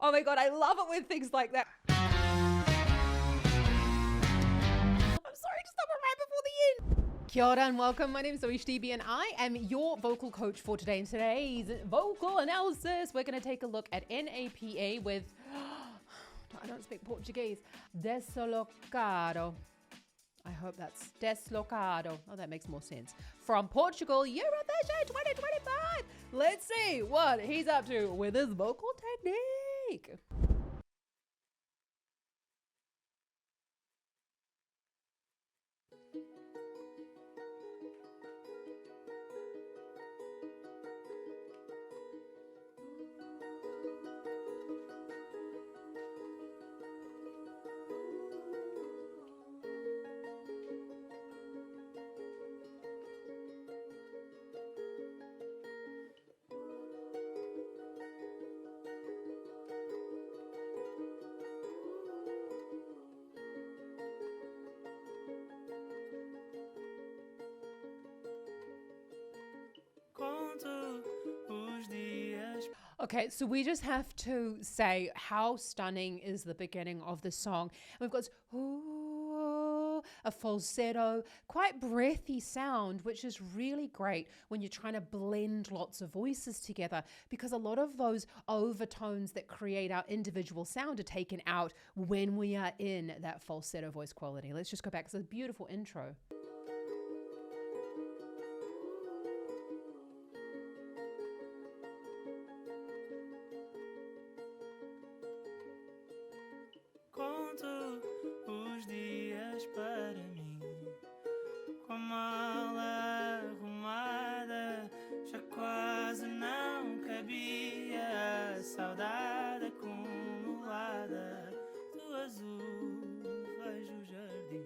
Oh my God, I love it when things like that. I'm sorry to stop it right before the end. Kia ora and welcome. My name is ZoeStibi and I am your vocal coach for today. In today's vocal analysis, we're going to take a look at NAPA with, I don't speak Portuguese, Deslocado. I hope that's Deslocado. Oh, that makes more sense. From Portugal, Eurovision 2025. Let's see what he's up to with his vocal technique. Okay, so we just have to say how stunning is the beginning of the song. We've got a falsetto, quite breathy sound, which is really great when you're trying to blend lots of voices together, because a lot of those overtones that create our individual sound are taken out when we are in that falsetto voice quality. Let's just go back. It's a beautiful intro. Saudade acumulada do azul, vejo o jardim,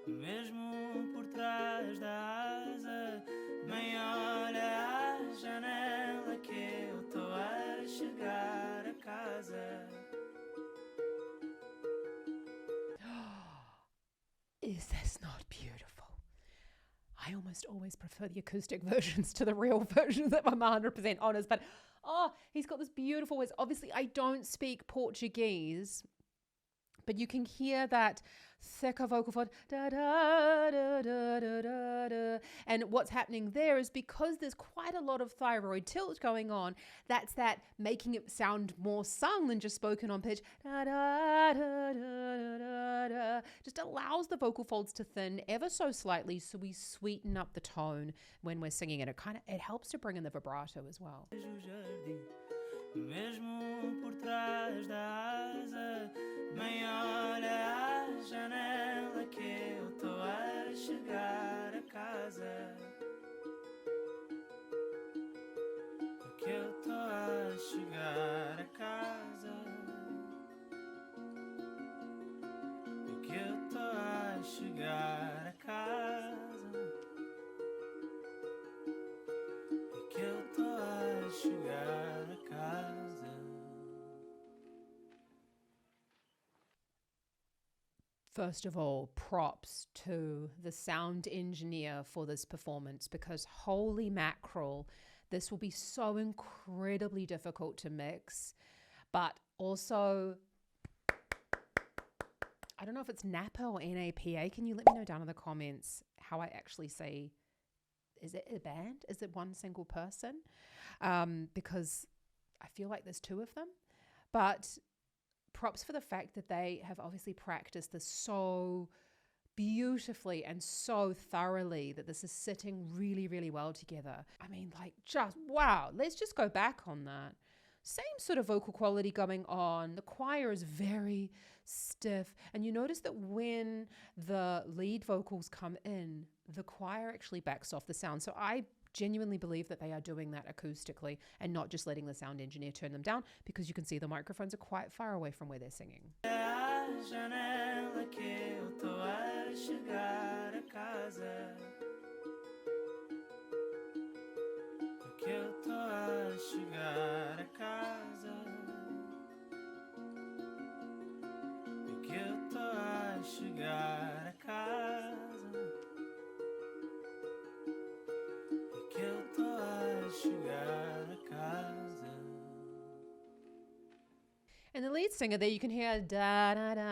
mesmo por trás da asa. Bem, olha a janela que eu tô a chegar a casa. Is this not beautiful? I almost always prefer the acoustic versions to the real versions, if I'm 100% honest, but oh, he's got this beautiful voice. Obviously, I don't speak Portuguese, but you can hear that thicker vocal fold. Da, da, da, da, da, da, da. And what's happening there is because there's quite a lot of thyroid tilt going on, that's that making it sound more sung than just spoken on pitch. Da, da, da, da, da, da. Just allows the vocal folds to thin ever so slightly, so we sweeten up the tone when we're singing it. It helps to bring in the vibrato as well. Mesmo por trás da asa, bem, olha a janela que eu tô a chegar a casa. Que eu tô a chegar a casa. Que eu tô a chegar a casa. Que eu tô a chegar a casa. First of all, props to the sound engineer for this performance, because holy mackerel, this will be so incredibly difficult to mix. But also, I don't know if it's NAPA or NAPA. Can you let me know down in the comments how I actually say, is it a band? Is it one single person? Because I feel like there's two of them. But props for the fact that they have obviously practiced this so beautifully and so thoroughly that this is sitting really, really well together. I mean, like, just wow. Let's just go back on that. Same sort of vocal quality going on. The choir is very stiff. And you notice that when the lead vocals come in, the choir actually backs off the sound. So I genuinely believe that they are doing that acoustically and not just letting the sound engineer turn them down, because you can see the microphones are quite far away from where they're singing. And the lead singer there, you can hear da da da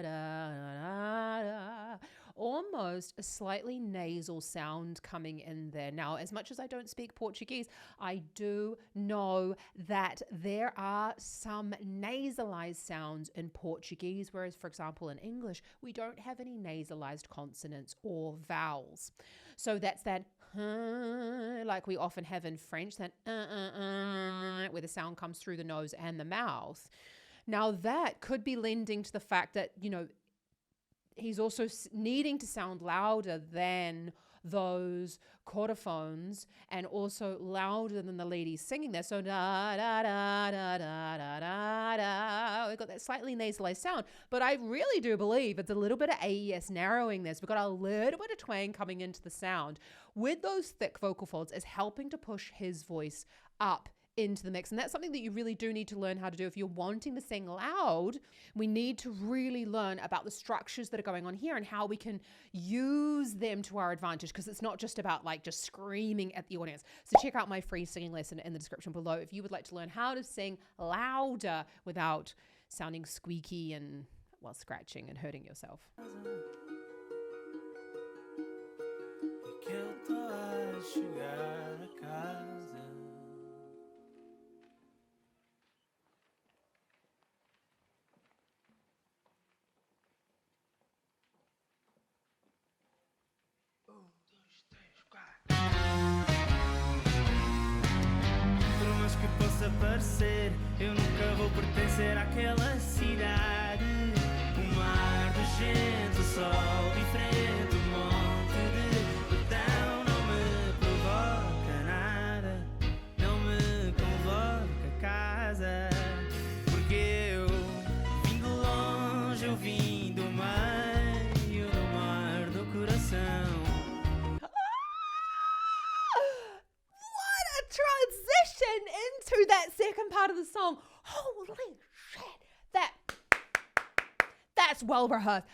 da da da, almost a slightly nasal sound coming in there. Now, as much as I don't speak Portuguese, I do know that there are some nasalized sounds in Portuguese, whereas, for example, in English, we don't have any nasalized consonants or vowels. So that's that like we often have in French, that where the sound comes through the nose and the mouth. Now that could be lending to the fact that, he's also needing to sound louder than those chordophones and also louder than the lady singing there. So da da da da da da da da. We've got that slightly nasalized sound, but I really do believe it's a little bit of AES narrowing this. We've got a little bit of twang coming into the sound with those thick vocal folds is helping to push his voice up into the mix. And that's something that you really do need to learn how to do. If you're wanting to sing loud, we need to really learn about the structures that are going on here and how we can use them to our advantage, because it's not just about like just screaming at the audience. So check out my free singing lesson in the description below if you would like to learn how to sing louder without sounding squeaky and, well, scratching and hurting yourself. Por mais que possa parecer, eu nunca vou pertencer àquela cidade. Um mar de gente, o sol diferente, um monte de botão não me provoca nada, não me convoca a casa, porque eu vim de longe, eu vim do meio do mar do coração. Transition into that second part of the song. Holy shit. That's well rehearsed.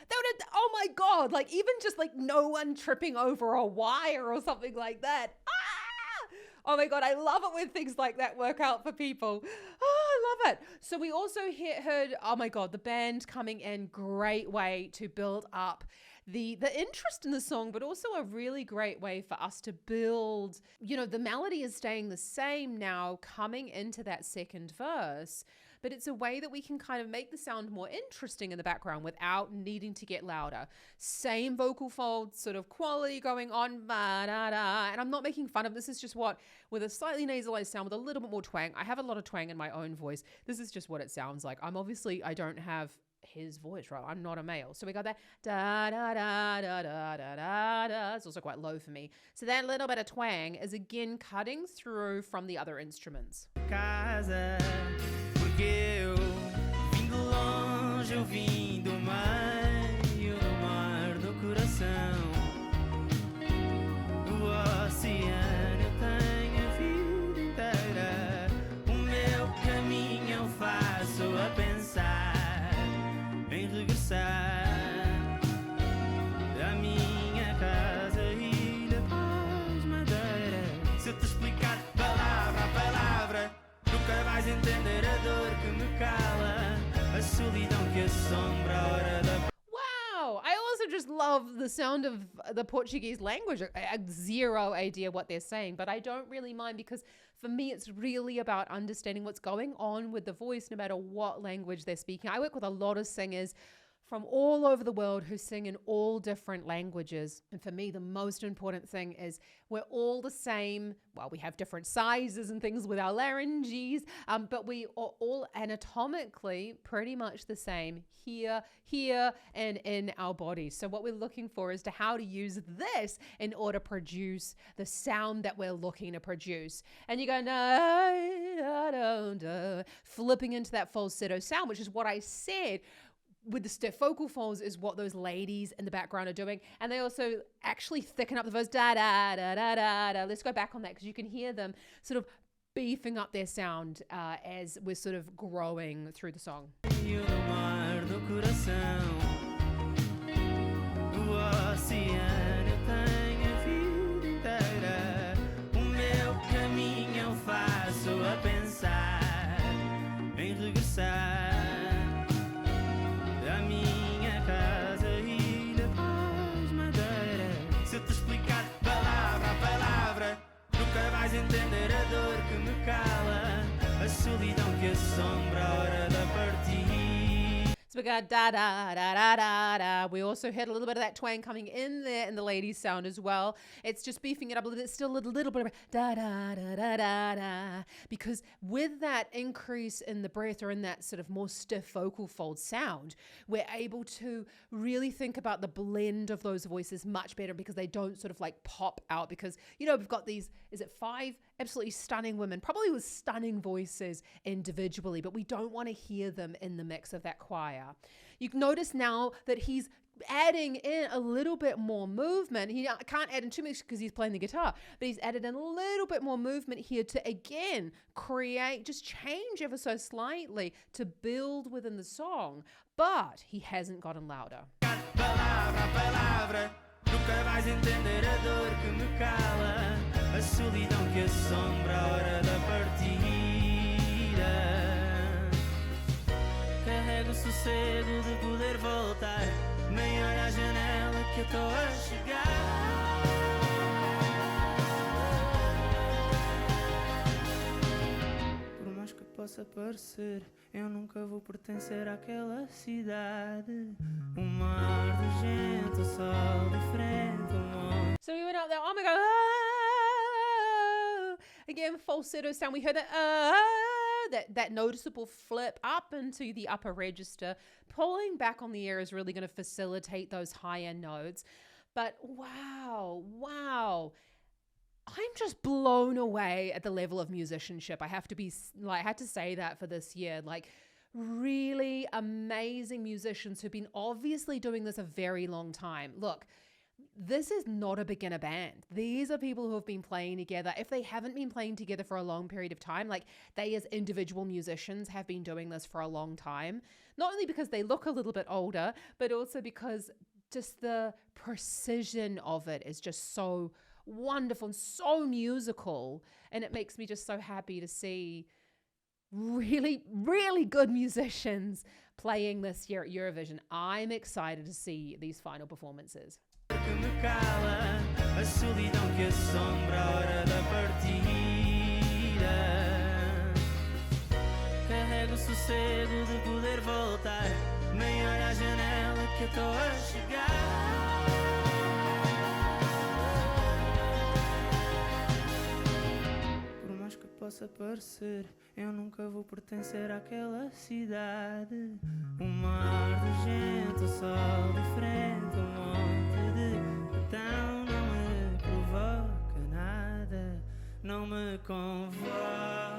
Oh my God. Like even just like no one tripping over a wire or something like that. Oh my God. I love it when things like that work out for people. Oh, I love it. So we also heard, oh my God, the band coming in, great way to build up the interest in the song, but also a really great way for us to build, the melody is staying the same now coming into that second verse, but it's a way that we can kind of make the sound more interesting in the background without needing to get louder. Same vocal folds, sort of quality going on, and I'm not making fun of this. Is just what, with a slightly nasalized sound, with a little bit more twang. I have a lot of twang in my own voice. This is just what it sounds like. I don't have his voice, right? I'm not a male. So we got that da da da da da da da da. It's also quite low for me. So that little bit of twang is again cutting through from the other instruments. Casa, porque eu vim de longe, eu vim do meio do mar do coração. O oceano eu tenho a vida inteira. O meu caminho eu faço a pensar em regressar à minha casa, ilha paz madeira. Se eu te explicar palavra a palavra, nunca vais entender a dor que me cala, a solidão que assombra a hora da... Wow, I also just love the sound of the Portuguese language. I have zero idea what they're saying, but I don't really mind, because for me, it's really about understanding what's going on with the voice, no matter what language they're speaking. I work with a lot of singers from all over the world who sing in all different languages. And for me, the most important thing is we're all the same. Well, we have different sizes and things with our larynges, but we are all anatomically pretty much the same here, and in our bodies. So what we're looking for is to how to use this in order to produce the sound that we're looking to produce. And you go, flipping into that falsetto sound, which is what I said with the stiff vocal folds is what those ladies in the background are doing. And they also actually thicken up the verse, da da da da da da. Let's go back on that, because you can hear them sort of beefing up their sound as we're sort of growing through the song. Em regressar solidão que assombra a hora da partida. So we got da da da da da da. We also heard a little bit of that twang coming in there in the ladies' sound as well. It's just beefing it up a little bit. It's still a little bit of da da da da da da. Because with that increase in the breath, or in that sort of more stiff vocal fold sound, we're able to really think about the blend of those voices much better, because they don't sort of like pop out. Because, you know, we've got these, is it 5 absolutely stunning women, probably with stunning voices individually, but we don't want to hear them in the mix of that choir. You can notice now that he's adding in a little bit more movement. He can't add in too much because he's playing the guitar, but he's added in a little bit more movement here to again create, just change ever so slightly to build within the song, but he hasn't gotten louder. Palavra a palavra, nunca vais entender a dor que me cala, a solidão que assombra a hora da partida. Carrego o sossego de poder voltar, nem olha a janela que eu estou a chegar. Por mais que possa parecer, eu nunca vou pertencer àquela cidade. Um mar de gente, o sol diferente, So we went out there, oh my god, again, falsetto sound. We heard that noticeable flip up into the upper register. Pulling back on the air is really going to facilitate those higher notes. But wow, I'm just blown away at the level of musicianship. I had to say that for this year. Like, really amazing musicians who've been obviously doing this a very long time. Look, this is not a beginner band. These are people who have been playing together. If they haven't been playing together for a long period of time, like they as individual musicians have been doing this for a long time, not only because they look a little bit older, but also because just the precision of it is just so wonderful and so musical. And it makes me just so happy to see really, really good musicians playing this year at Eurovision. I'm excited to see these final performances. que me cala, a solidão que assombra a hora da partida. Carrego o sossego de poder voltar, nem olha a janela que eu estou a chegar. Por mais que possa parecer, eu nunca vou pertencer àquela cidade. Um mar de gente, o sol diferente, monte de então não me provoca nada, não me convoca.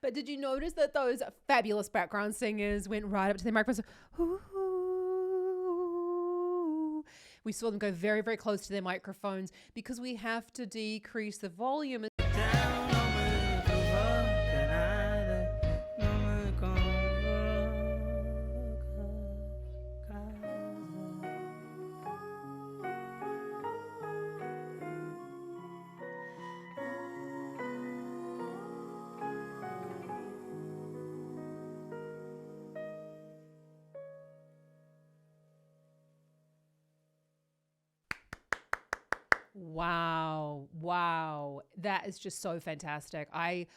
But did you notice that those fabulous background singers went right up to their microphones? Ooh. We saw them go very, very close to their microphones because we have to decrease the volume. Wow. That is just so fantastic. I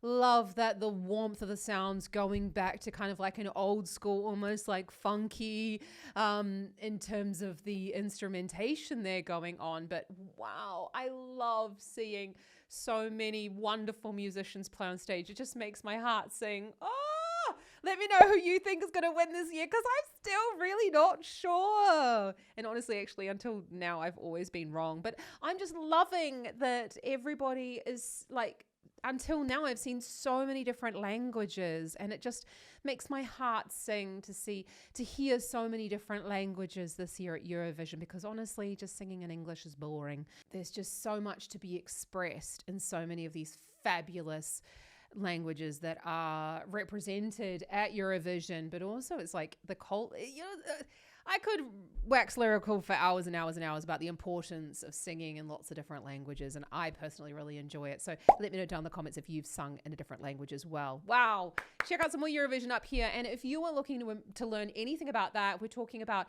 love that the warmth of the sounds going back to kind of like an old school, almost like funky in terms of the instrumentation there going on. But wow, I love seeing so many wonderful musicians play on stage. It just makes my heart sing. Oh! Let me know who you think is going to win this year, because I'm still really not sure. And honestly, actually, until now, I've always been wrong. But I'm just loving that everybody is like, until now, I've seen so many different languages, and it just makes my heart sing to hear so many different languages this year at Eurovision, because honestly, just singing in English is boring. There's just so much to be expressed in so many of these fabulous languages that are represented at Eurovision, but also it's like the I could wax lyrical for hours and hours and hours about the importance of singing in lots of different languages, and I personally really enjoy it. So let me know down in the comments if you've sung in a different language as well. Wow. Check out some more Eurovision up here. And if you are looking to learn anything about that, we're talking about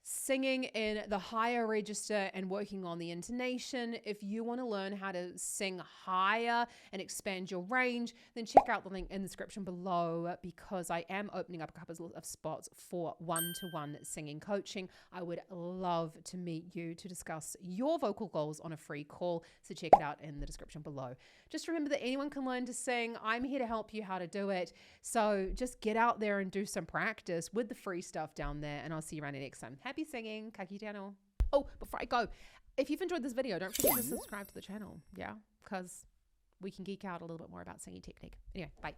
singing in the higher register and working on the intonation. If you want to learn how to sing higher and expand your range, then check out the link in the description below, because I am opening up a couple of spots for one-to-one singing coaching. I would love to meet you to discuss your vocal goals on a free call, so check it out in the description below. Just remember that anyone can learn to sing. I'm here to help you how to do it. So just get out there and do some practice with the free stuff down there, and I'll see you around next time. Happy singing. Ka kite anō. Oh, before I go, if you've enjoyed this video, don't forget to subscribe to the channel. Yeah, because we can geek out a little bit more about singing technique. Anyway, bye.